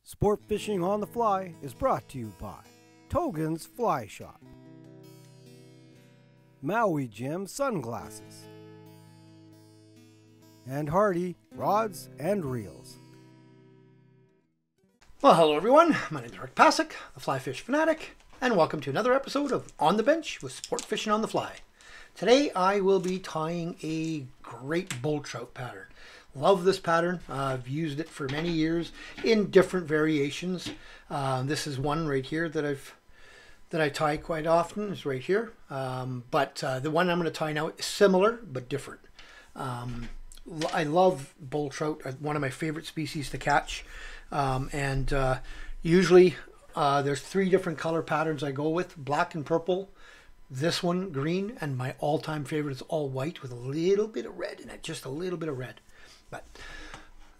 Sport Fishing on the Fly is brought to you by Togen's Fly Shop, Maui Jim Sunglasses, and Hardy Rods and Reels. Well, hello everyone. My name is Passek, the Fly Fishing Fanatic, and welcome to another episode of On the Bench with Sport Fishing on the Fly. Today I will be tying a great bull trout pattern. Love this pattern. I've used it for many years in different variations. This is one right here that I tie quite often. Is right here. But the one I'm going to tie now is similar but different. I love bull trout. One of my favorite species to catch. Usually there's three different color patterns I go with: black and purple, this one green, and my all-time favorite is all white with a little bit of red in it, just a little bit of red. But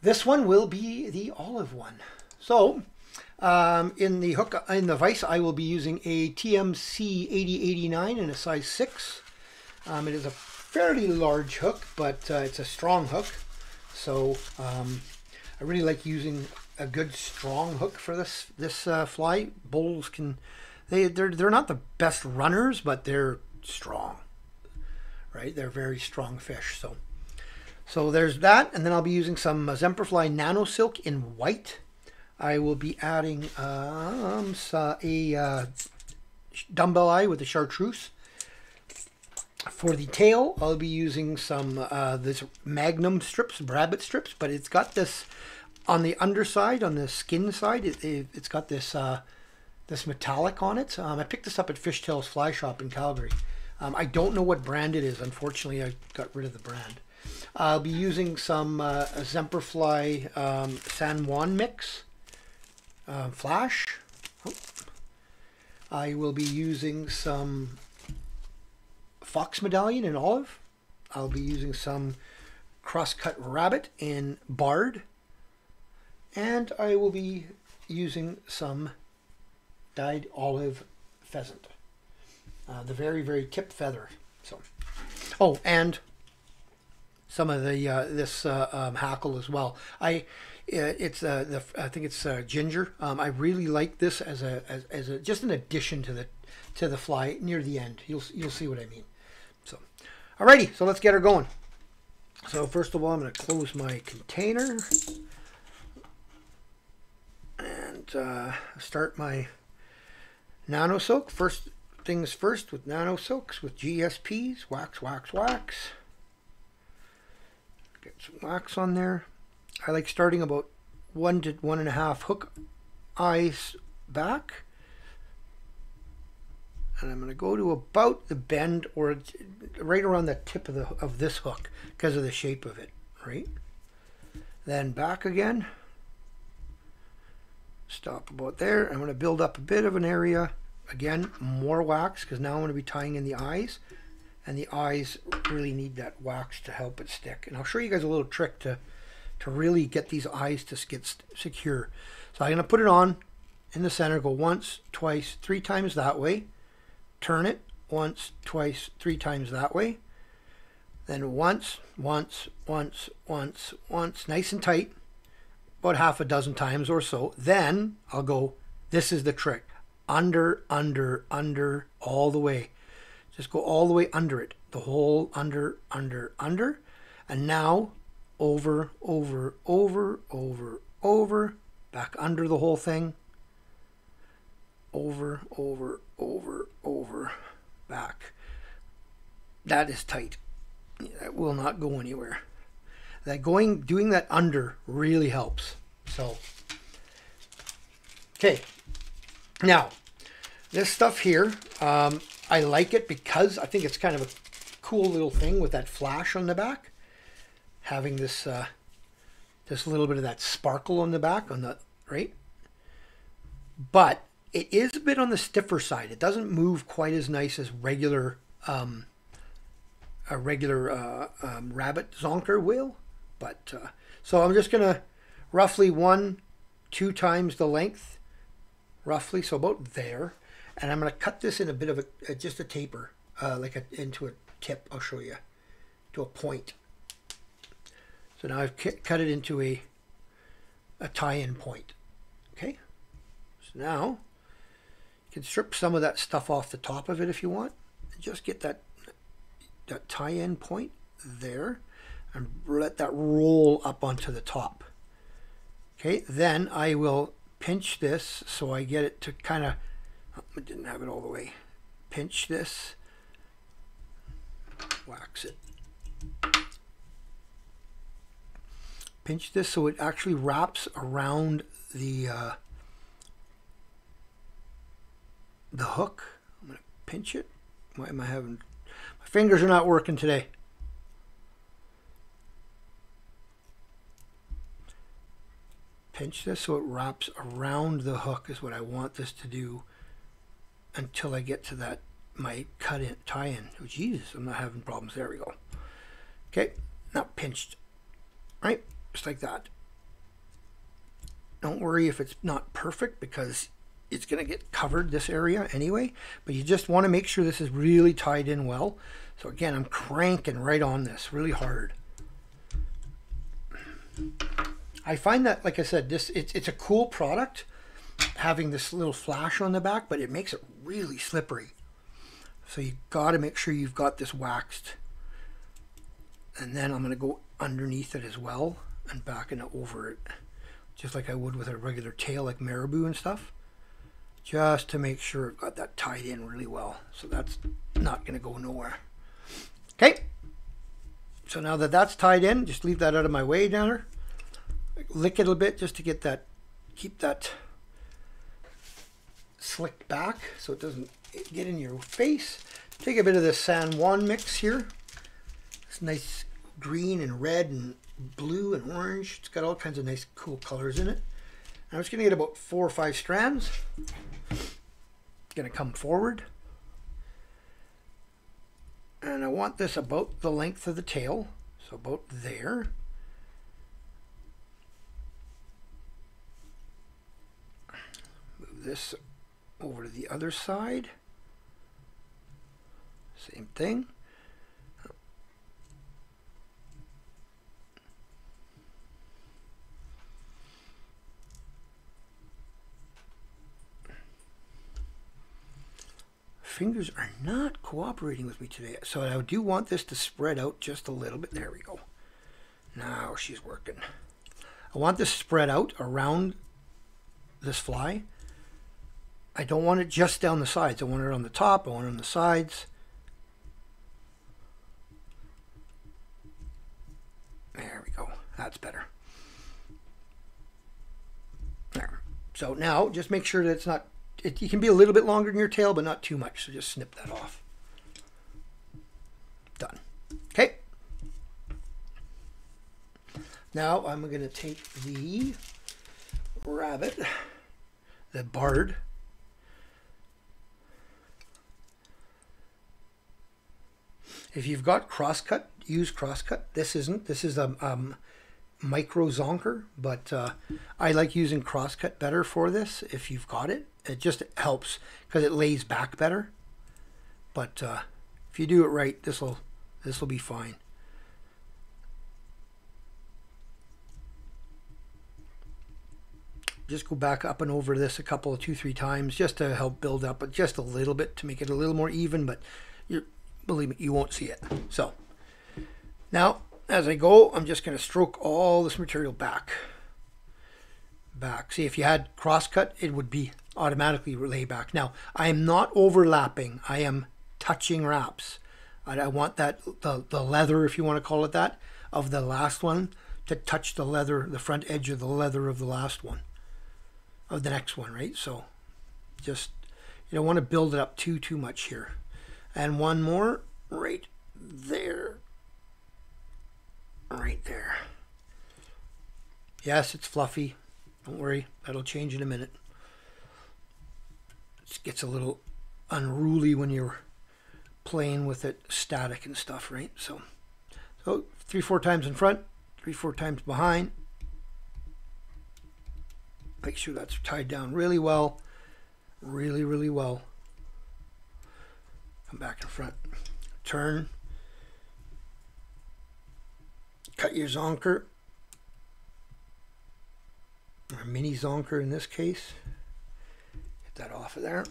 this one will be the olive one. So in the vise I will be using a TMC 8089 in a size 6. It is a fairly large hook, but it's a strong hook. So I really like using a good strong hook for this fly. Bulls they're not the best runners, but they're strong, right? They're very strong fish. So there's that, and then I'll be using some Zemperfly Nano Silk in white. I will be adding a Dumbell eye with the Chartreuse. For the tail, I'll be using some this Magnum strips, rabbit strips, but it's got this on the underside, on the skin side. It's got this this metallic on it. I picked this up at Fishtail's Fly Shop in Calgary. I don't know what brand it is. Unfortunately, I got rid of the brand. I'll be using some Zemperfly San Juan mix flash. I will be using some Fox Medallion in olive. I'll be using some crosscut rabbit in barred. And I will be using some dyed olive pheasant. The very, very tip feather. So, oh, and some of the this hackle as well. I think it's ginger. I really like this as a just an addition to the fly near the end. You'll see what I mean. So, alrighty, so let's get her going. So first of all, I'm going to close my container and start my Nano Silk. First things first with Nano Silks with GSPs. Wax, wax, wax. Get some wax on there. I like starting about 1 to 1.5 hook eyes back. And I'm going to go to about the bend or right around the tip of this hook because of the shape of it, right? Then back again. Stop about there. I'm going to build up a bit of an area. Again, more wax because now I'm going to be tying in the eyes. And the eyes really need that wax to help it stick. And I'll show you guys a little trick to really get these eyes to get secure. So I'm going to put it on in the center, go once, twice, 3 times that way. Turn it once, twice, 3 times that way. Then once, once, once, once, once, nice and tight. About half a dozen times or so. Then I'll go, this is the trick. Under, under, under, all the way. Just go all the way under it. The whole under, under, under. And now over, over, over, over, over. Back under the whole thing. Over, over, over, over. Back. That is tight. That will not go anywhere. Doing that under really helps. So, okay. Now, this stuff here, I like it because I think it's kind of a cool little thing with that flash on the back. Having this this little bit of that sparkle on the back, right? But it is a bit on the stiffer side. It doesn't move quite as nice as regular a regular rabbit zonker will. But so I'm just gonna roughly 1-2 times the length, roughly, so about there. And I'm going to cut this in a bit of just a taper, into a tip. I'll show you, to a point. So now I've cut it into a tie-in point. Okay, so now you can strip some of that stuff off the top of it if you want. Just get that tie-in point there and let that roll up onto the top. Okay, then I will pinch this so I get it to kind of, I didn't have it all the way. Pinch this, wax it. Pinch this so it actually wraps around the hook. I'm going to pinch it. Why am I having... My fingers are not working today. Pinch this so it wraps around the hook is what I want this to do until I get to that, my cut-in, tie-in. Oh, Jesus, I'm not having problems. There we go. Okay, now pinched. Right, just like that. Don't worry if it's not perfect because it's going to get covered this area anyway, but you just want to make sure this is really tied in well. So again, I'm cranking right on this really hard. I find that, like I said, it's a cool product having this little flash on the back, but it makes it really slippery. So you got to make sure you've got this waxed. And then I'm going to go underneath it as well and backing it over it, just like I would with a regular tail like marabou and stuff. Just to make sure I've got that tied in really well. So that's not going to go nowhere. Okay. So now that that's tied in, just leave that out of my way down there. Lick it a bit just to get that, keep that slicked back so it doesn't get in your face. Take a bit of the San Juan mix here. It's nice green and red and blue and orange. It's got all kinds of nice cool colors in it. I'm just going to get about 4 or 5 strands. Going to come forward. And I want this about the length of the tail. So about there. Move this over to the other side. Same thing. Fingers are not cooperating with me today, so I do want this to spread out just a little bit. There we go. Now she's working. I want this spread out around this fly. I don't want it just down the sides. I want it on the top. I want it on the sides. There we go. That's better. There. So now just make sure that it's not, you can be a little bit longer than your tail, but not too much. So just snip that off. Done. Okay. Now I'm going to take the rabbit, the barred. If you've got crosscut, use crosscut. This isn't. This is a micro zonker, but I like using crosscut better for this. If you've got it, it just helps because it lays back better. But if you do it right, this will be fine. Just go back up and over this a couple of 2-3 times just to help build up, but just a little bit to make it a little more even. But believe me, you won't see it. So now as I go, I'm just going to stroke all this material back. See, if you had crosscut, it would be automatically lay back. Now, I am not overlapping. I am touching wraps. I want that, the leather, if you want to call it that, of the last one to touch the leather, the front edge of the leather of the last one, of the next one, right? So just, you don't want to build it up too much here. And one more right there. Right there. Yes, it's fluffy. Don't worry, that'll change in a minute. It gets a little unruly when you're playing with it static and stuff, right? So 3-4 times in front, 3-4 times behind. Make sure that's tied down really well. Really well. Come back in front. Turn. Cut your zonker. Or mini zonker in this case. Get that off of there.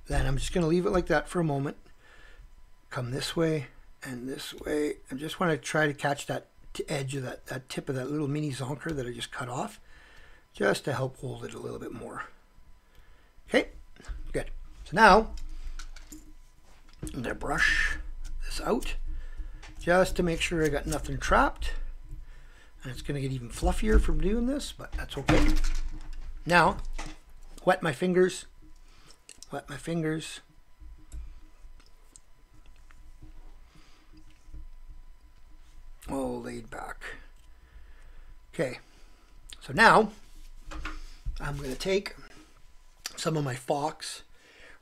Then I'm just going to leave it like that for a moment. Come this way and this way. I just want to try to catch that edge of that tip of that little mini zonker that I just cut off, just to help hold it a little bit more. Okay, good. So now I'm going to brush this out just to make sure I got nothing trapped. And it's going to get even fluffier from doing this, but that's okay. Now, wet my fingers. Wet my fingers. All laid back. Okay, so now I'm going to take some of my Fox.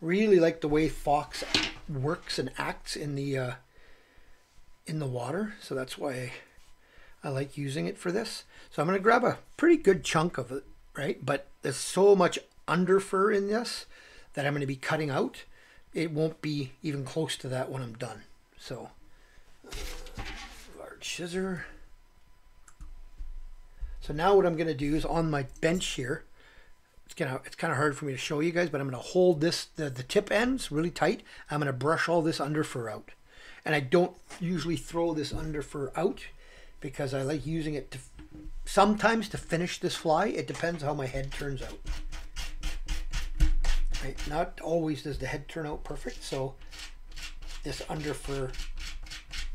Really like the way Fox works and acts in the water, so that's why I like using it for this. So I'm going to grab a pretty good chunk of it, right? But there's so much under fur in this that I'm going to be cutting out. It won't be even close to that when I'm done. So, large scissor. So now what I'm going to do is on my bench here, it's kind of hard for me to show you guys, but I'm going to hold this, the tip ends really tight. I'm going to brush all this under fur out. And I don't usually throw this under fur out because I like using it to sometimes to finish this fly. It depends how my head turns out. Right? Not always does the head turn out perfect, so this under fur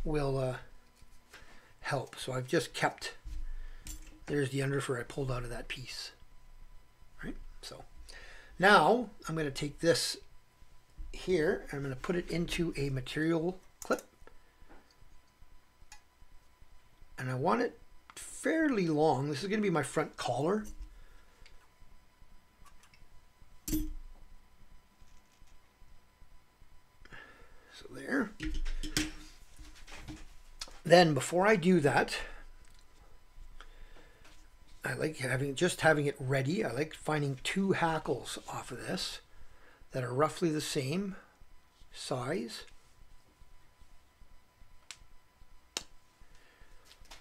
will help. So I've just kept, there's the under fur I pulled out of that piece. Right? So now I'm going to take this here and I'm going to put it into a material clip. And I want it fairly long. This is going to be my front collar. So there. Then before I do that, I like having it ready. I like finding 2 hackles off of this that are roughly the same size.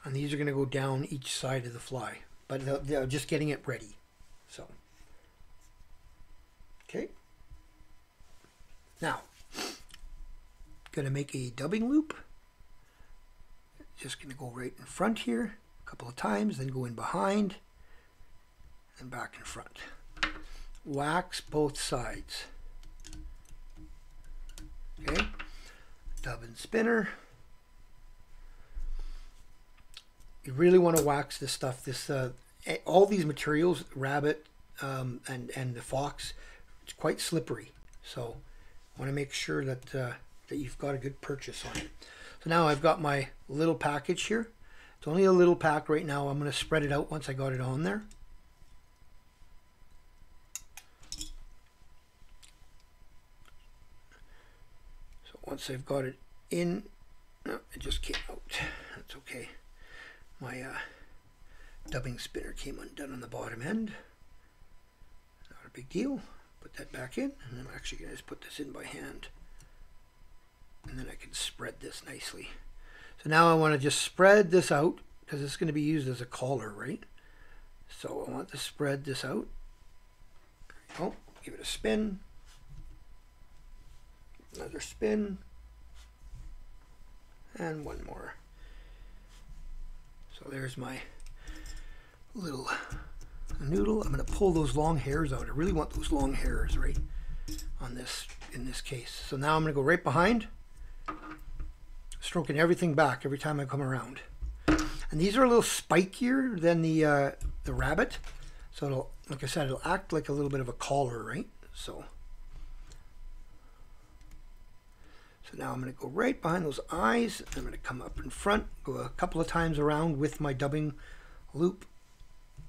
And these are going to go down each side of the fly, but they're just getting it ready. So, okay. Now, going to make a dubbing loop. Just going to go right in front here a couple of times, then go in behind and back in front. Wax both sides. Okay. Dubbing spinner. You really want to wax this stuff. This all these materials, rabbit and the Fox, it's quite slippery. So I want to make sure that that you've got a good purchase on it. So now I've got my little package here. It's only a little pack right now. I'm going to spread it out once I got it on there. So once I've got it in, no, it just came out. That's okay. My dubbing spinner came undone on the bottom end. Not a big deal. Put that back in, and I'm actually going to just put this in by hand. And then I can spread this nicely. So now I want to just spread this out because it's going to be used as a collar, right? So I want to spread this out. There we go. Give it a spin. Another spin. And one more. So there's my little noodle. I'm going to pull those long hairs out. I really want those long hairs right on this, in this case. So now I'm going to go right behind, stroking everything back every time I come around. And these are a little spikier than the rabbit. So it'll, like I said, it'll act like a little bit of a collar, right? So now I'm going to go right behind those eyes. I'm going to come up in front, go a couple of times around with my dubbing loop.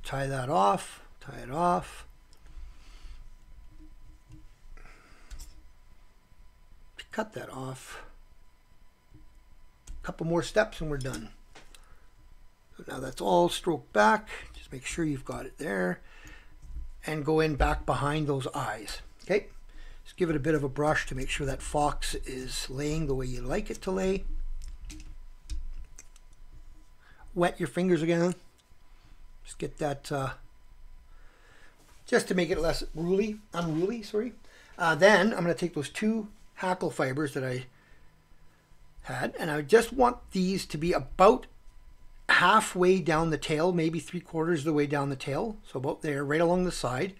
Tie that off, tie it off. Cut that off. A couple more steps and we're done. So now that's all stroked back. Just make sure you've got it there. And go in back behind those eyes. Okay. Just give it a bit of a brush to make sure that Fox is laying the way you like it to lay. Wet your fingers again. Just get that, just to make it less unruly, sorry. Then I'm going to take those 2 hackle fibers that I had, and I just want these to be about halfway down the tail, maybe 3/4 of the way down the tail. So about there, right along the side.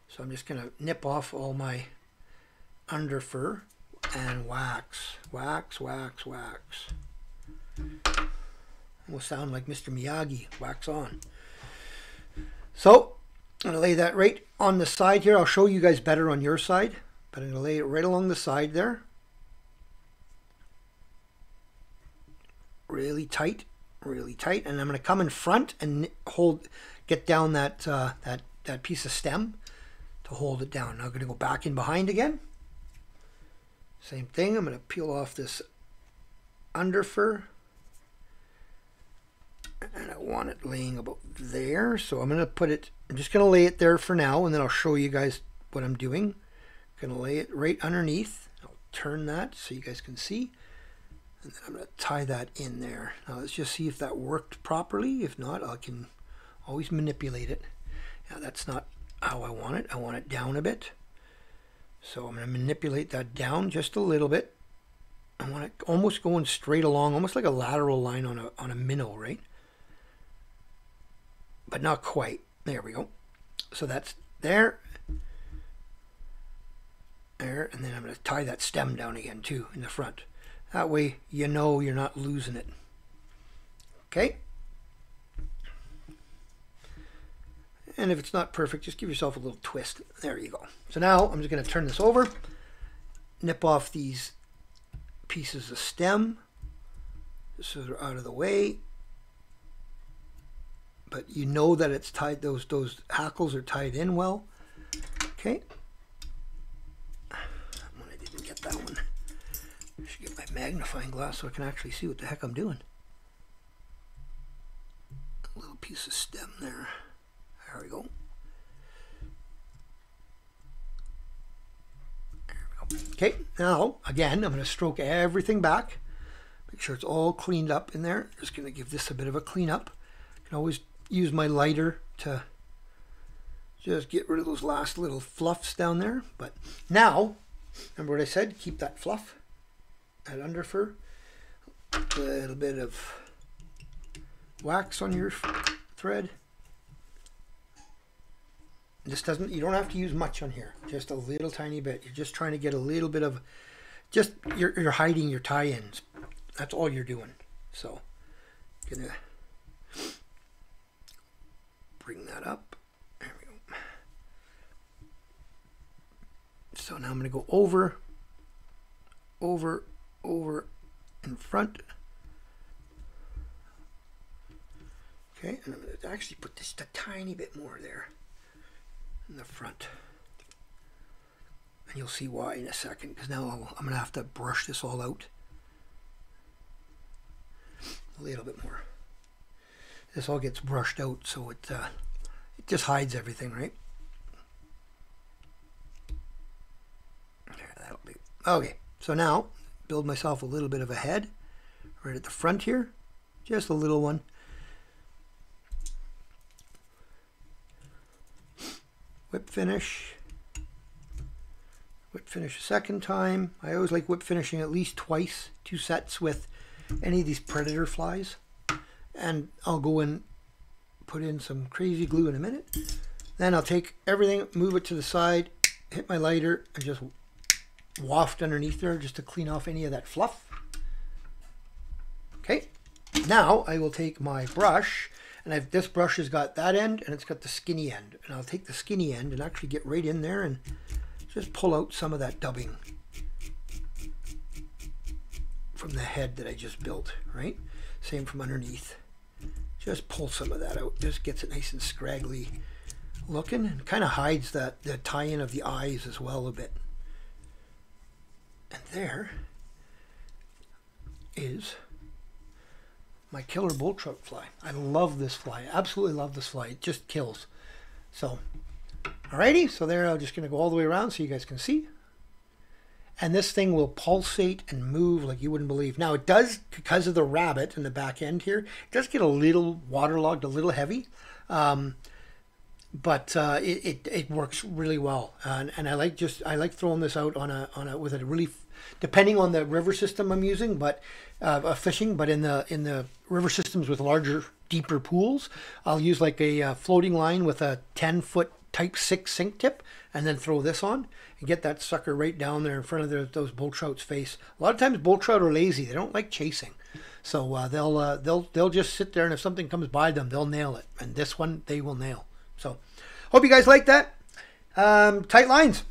So I'm just going to nip off all my under fur and wax, wax, wax, wax. Almost sound like Mr. Miyagi, wax on. So I'm going to lay that right on the side here. I'll show you guys better on your side, but I'm going to lay it right along the side there. Really tight, and I'm going to come in front and get down that that piece of stem to hold it down. Now I'm going to go back in behind again. Same thing. I'm going to peel off this under fur, and I want it laying about there. So I'm going to put it. I'm just going to lay it there for now, and then I'll show you guys what I'm doing. I'm going to lay it right underneath. I'll turn that so you guys can see. And then I'm going to tie that in there. Now let's just see if that worked properly. If not, I can always manipulate it. Yeah, that's not how I want it. I want it down a bit. So I'm going to manipulate that down just a little bit. I want it almost going straight along, almost like a lateral line on a minnow, right? But not quite. There we go. So that's there. There, and then I'm going to tie that stem down again too in the front. That way you know you're not losing it. Okay? And if it's not perfect, just give yourself a little twist. There you go. So now I'm just going to turn this over, nip off these pieces of stem so they're out of the way. But you know that it's tied, those hackles are tied in well. Okay. I didn't get that one. I should get my magnifying glass so I can actually see what the heck I'm doing. A little piece of stem there. There we go. There we go. Okay, now again I'm going to stroke everything back. Make sure it's all cleaned up in there. Just going to give this a bit of a clean up. I can always use my lighter to just get rid of those last little fluffs down there. But now, remember what I said? Keep that fluff, that under fur. A little bit of wax on your thread. This doesn't, you don't have to use much on here, just a little tiny bit. You're just trying to get a little bit of, just, you're hiding your tie-ins. That's all you're doing. So, gonna bring that up. There we go. So now I'm gonna go over in front. Okay, and I'm gonna actually put just a tiny bit more there in the front, and you'll see why in a second, because now I'm gonna have to brush this all out a little bit more. This all gets brushed out, so it just hides everything, right? There, that'll be okay. So now build myself a little bit of a head right at the front here, just a little one. Whip finish a second time. I always like whip finishing at least twice, 2 sets with any of these predator flies. And I'll go and put in some crazy glue in a minute. Then I'll take everything, move it to the side, hit my lighter, and just waft underneath there just to clean off any of that fluff. Okay, now I will take my brush. And this brush has got that end and it's got the skinny end. And I'll take the skinny end and actually get right in there and just pull out some of that dubbing from the head that I just built, right? Same from underneath. Just pull some of that out. Just gets it nice and scraggly looking and kind of hides the tie-in of the eyes as well a bit. And there is my killer bull trout fly. I love this fly. I absolutely love this fly. It just kills. So, alrighty. So there, I'm just going to go all the way around so you guys can see. And this thing will pulsate and move like you wouldn't believe. Now it does, because of the rabbit in the back end here, it does get a little waterlogged, a little heavy. But it works really well, and I like throwing this out on a with a really, depending on the river system I'm using, but fishing. But in the river systems with larger, deeper pools, I'll use like a floating line with a 10-foot Type 6 sink tip, and then throw this on and get that sucker right down there in front of those bull trout's face. A lot of times bull trout are lazy; they don't like chasing, so they'll just sit there, and if something comes by them, they'll nail it. And this one they will nail. So, hope you guys like that. Tight lines.